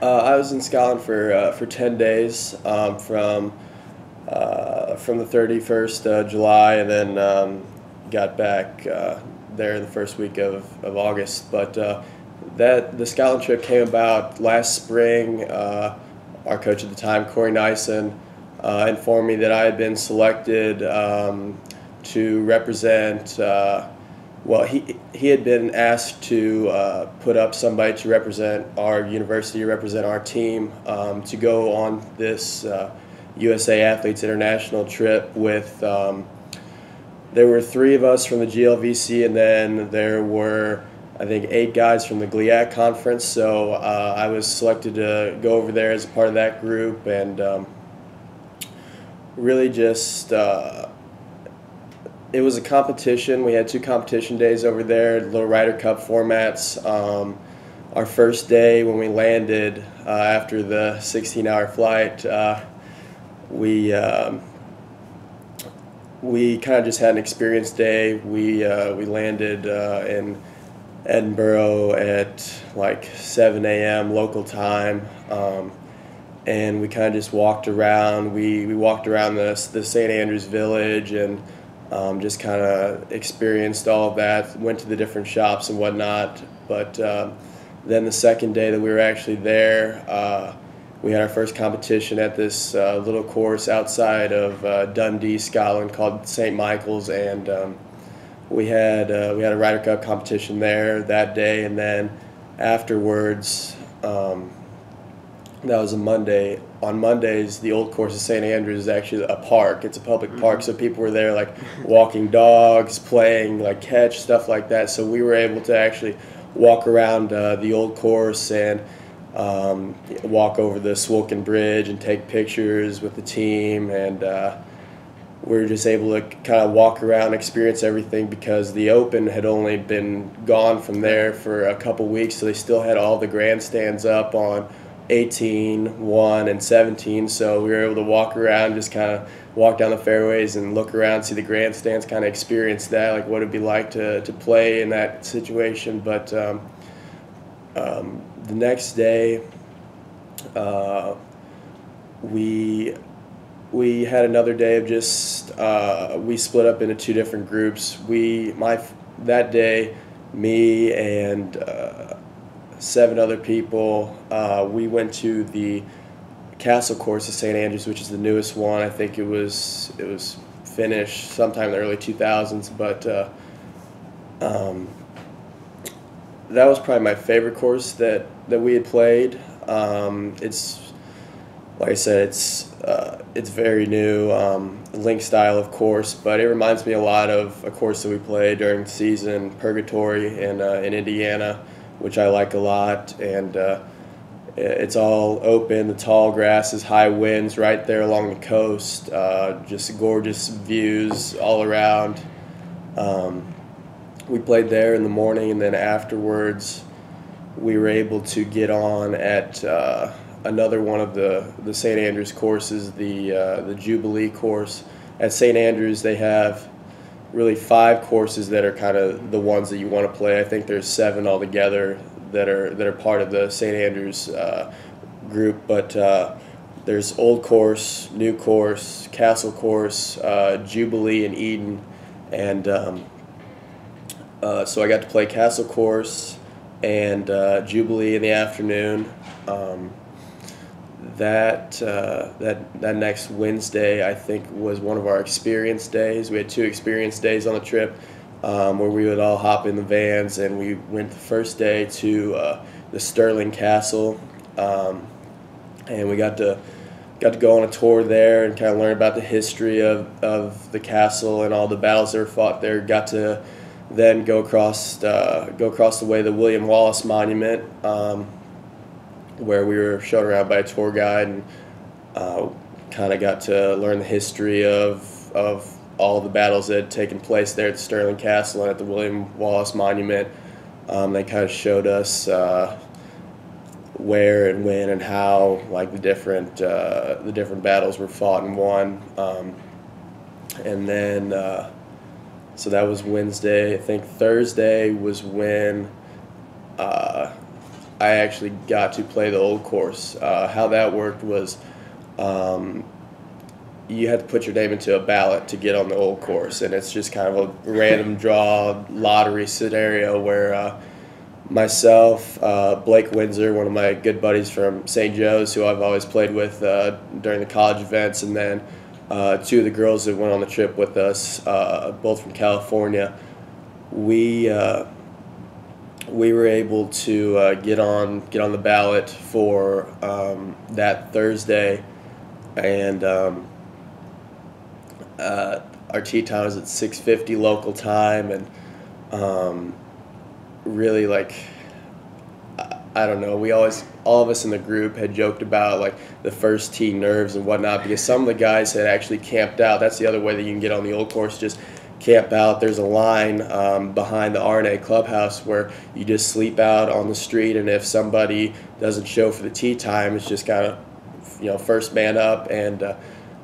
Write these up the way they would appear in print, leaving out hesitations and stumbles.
I was in Scotland for 10 days, from the 31st July, and then got back there in the first week of August. But the Scotland trip came about last spring. Our coach at the time, Corey Nyson, informed me that I had been selected to represent. Well, he had been asked to put up somebody to represent our university, represent our team, to go on this USAAI Athletes International trip with. There were 3 of us from the GLVC, and then there were, I think, 8 guys from the GLIAC conference. So I was selected to go over there as a part of that group, and really just. It was a competition. We had 2 competition days over there, little Ryder Cup formats. Our first day when we landed after the 16-hour flight, we kind of just had an experience day. We landed in Edinburgh at like 7 a.m. local time, and we kind of just walked around. We walked around the St. Andrews Village and just kind of experienced all of that, went to the different shops and whatnot. But then the second day that we were actually there, we had our first competition at this little course outside of Dundee, Scotland, called St. Michael's, and we had a Ryder Cup competition there that day. And then afterwards, that was a Monday. On Mondays, the old course of St. Andrews is actually a park. It's a public park, so people were there like walking dogs, playing like catch, stuff like that. So we were able to actually walk around the old course and walk over the Swilken Bridge and take pictures with the team. And we were just able to kind of walk around, experience everything, because the Open had only been gone from there for a couple weeks, so they still had all the grandstands up on 18, 1, and 17, so we were able to walk around, just kind of walk down the fairways and look around, see the grandstands, kind of experience that, like what it'd be like to play in that situation. But the next day, we had another day of just we split up into 2 different groups. That day, me and 7 other people, we went to the Castle course of St. Andrews, which is the newest one. I think it was finished sometime in the early 2000s, but that was probably my favorite course that we had played. It's, like I said, it's very new, link style of course, but it reminds me a lot of a course that we played during the season, Purgatory in Indiana, which I like a lot. And it's all open, the tall grasses, high winds right there along the coast, just gorgeous views all around. We played there in the morning, and then afterwards we were able to get on at another one of the St. Andrews courses, the Jubilee course. At St. Andrews, they have really 5 courses that are kind of the ones that you want to play. I think there's 7 altogether that are part of the St. Andrews group. But there's Old Course, New Course, Castle Course, Jubilee, and Eden. And so I got to play Castle Course and Jubilee in the afternoon. That next Wednesday, I think, was one of our experience days. We had 2 experience days on the trip, where we would all hop in the vans, and we went the first day to the Stirling Castle, and we got to go on a tour there and kind of learn about the history of the castle and all the battles that were fought there. Got to then go across the way the William Wallace Monument, where we were shown around by a tour guide, and kind of got to learn the history of all the battles that had taken place there at the Stirling Castle and at the William Wallace Monument. They kind of showed us where and when and how, like, the different battles were fought and won. And then so that was Wednesday. I think Thursday was when I actually got to play the old course. How that worked was um, you had to put your name into a ballot to get on the old course, and it's just kind of a random draw lottery scenario where myself, Blake Windsor, one of my good buddies from St. Joe's, who I've always played with during the college events, and then two of the girls that went on the trip with us, both from California. We were able to get on the ballot for that Thursday, and our tee time was at 6:50 local time, and really, like, I don't know, all of us in the group had joked about like the first tee nerves and whatnot, because some of the guys had actually camped out. That's the other way that you can get on the old course, just camp out. There's a line behind the RNA clubhouse where you just sleep out on the street, and if somebody doesn't show for the tee time, it's just kind of, first man up. And I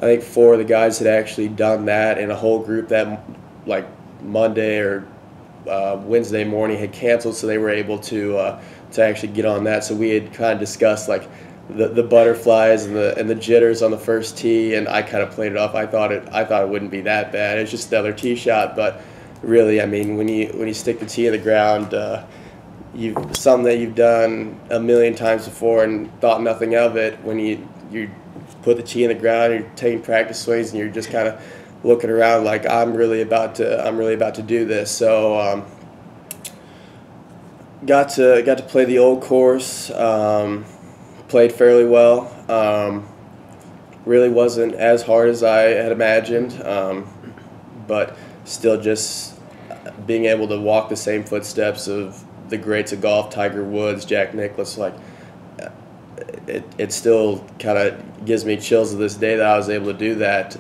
think 4 of the guys had actually done that, and a whole group that like Monday or Wednesday morning had canceled, so they were able to actually get on that. So we had kind of discussed like the butterflies and the jitters on the first tee, and I kind of played it off. I thought it wouldn't be that bad. It's just another tee shot, but really, I mean, when you stick the tee in the ground, something that you've done a million times before and thought nothing of it. When you put the tee in the ground, you're taking practice swings, and you're just kind of looking around like I'm really about to do this. So got to play the old course. Played fairly well. Really wasn't as hard as I had imagined, but still just being able to walk the same footsteps of the greats of golf, Tiger Woods, Jack Nicklaus, like it still kind of gives me chills to this day that I was able to do that.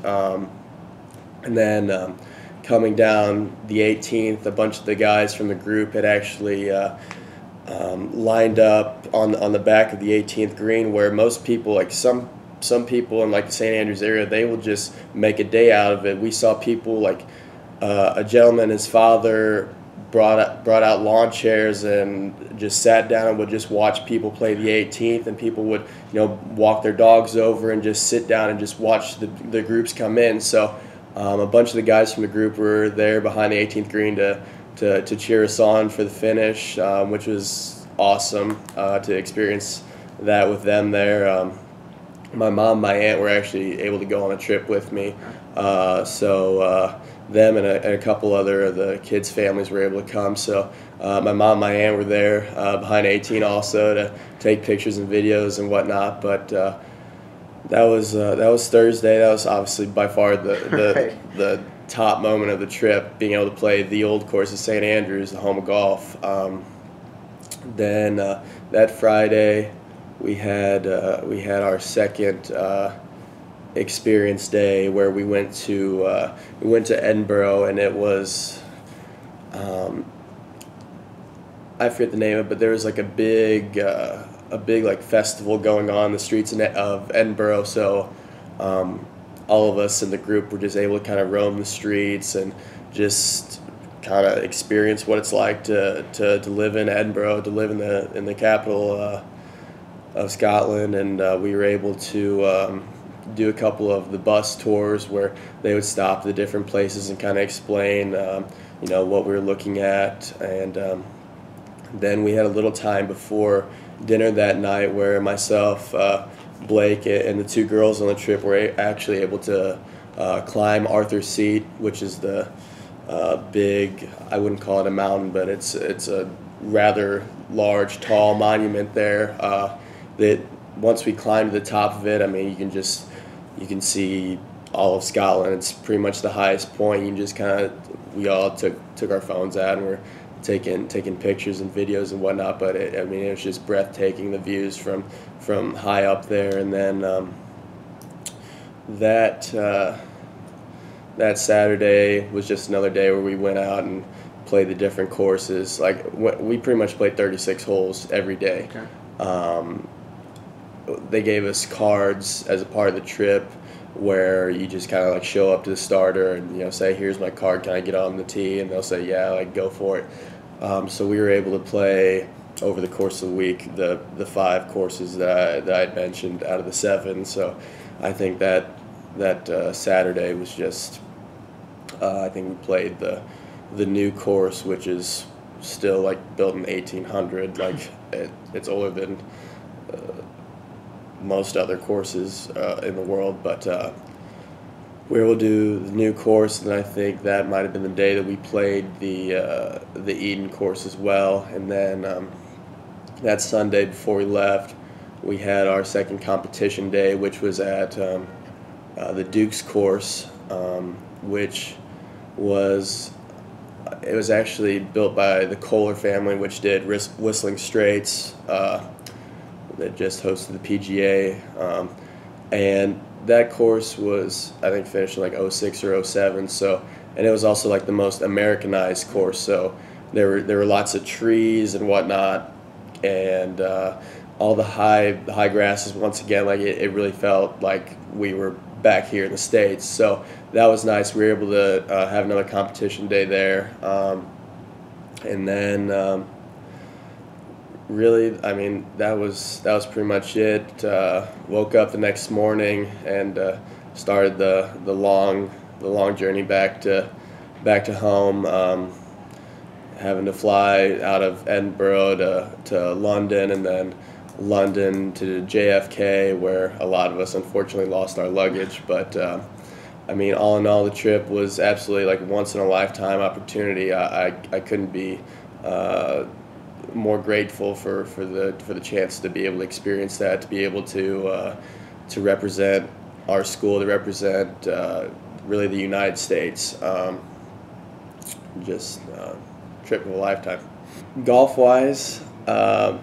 And then coming down the 18th, a bunch of the guys from the group had actually lined up on the back of the 18th green, where most people, like some people in like the St. Andrews area, they will just make a day out of it. We saw people like a gentleman, his father brought out lawn chairs and just sat down and would just watch people play the 18th, and people would walk their dogs over and just sit down and just watch the groups come in. So a bunch of the guys from the group were there behind the 18th green to cheer us on for the finish, which was awesome to experience that with them there. My mom and my aunt were actually able to go on a trip with me, so them and a couple other of the kids' families were able to come. So my mom and my aunt were there behind 18 also to take pictures and videos and whatnot. But that was Thursday. That was obviously by far the top moment of the trip, being able to play the old course of St. Andrews, the home of golf. Then that Friday, we had our second experience day, where we went to Edinburgh, and it was I forget the name of it, but there was like a big like festival going on in the streets of Edinburgh. So all of us in the group were just able to kind of roam the streets and just kind of experience what it's like to live in Edinburgh, to live in the capital of Scotland. And we were able to do a couple of the bus tours where they would stop at the different places and kind of explain what we were looking at. And then we had a little time before dinner that night where myself, Blake, and the 2 girls on the trip were actually able to climb Arthur's Seat, which is the big, I wouldn't call it a mountain, but it's a rather large, tall monument there. That once we climbed to the top of it, I mean, you can see all of Scotland. It's pretty much the highest point. You can just we all took our phones out and were taking pictures and videos and whatnot. But it was just breathtaking, the views from high up there. And then that Saturday was just another day where we went out and played the different courses. Like we pretty much played 36 holes every day. Okay. They gave us cards as a part of the trip where you just kind of like show up to the starter and say, here's my card, can I get on the tee? And they'll say, yeah, like go for it. So we were able to play over the course of the week, the 5 courses that I had mentioned out of the 7. So I think that Saturday was just I think we played the new course, which is still like built in 1800. Like it's older than most other courses in the world, but we were able to do the new course, and I think that might have been the day that we played the Eden course as well. And then that Sunday before we left, we had our second competition day, which was at the Duke's course, which was actually built by the Kohler family, which did Whistling Straits. That just hosted the PGA, and that course was, I think, finished in like '06 or '07. So, and it was also like the most Americanized course. So there were lots of trees and whatnot, and all the high grasses. Once again, like it really felt like we were back here in the States. So that was nice. We were able to have another competition day there, and then. Really, I mean, that was pretty much it. Woke up the next morning and started the long journey back to home. Having to fly out of Edinburgh to London, and then London to JFK, where a lot of us unfortunately lost our luggage. But I mean, all in all, the trip was absolutely like once in a lifetime opportunity. I couldn't be more grateful for the chance to be able to experience that, to be able to represent our school, to represent really the United States. Just trip of a lifetime. Golf wise, I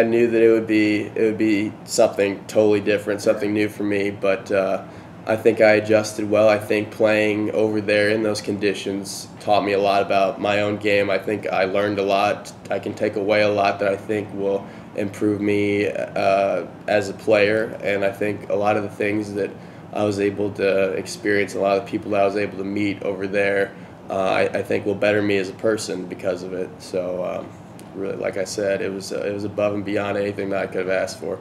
knew that it would be something totally different, something new for me, but I think I adjusted well. I think playing over there in those conditions taught me a lot about my own game. I think I learned a lot. I can take away a lot that I think will improve me as a player, and I think a lot of the things that I was able to experience, a lot of the people that I was able to meet over there, I think will better me as a person because of it. So really, like I said, it was above and beyond anything that I could have asked for.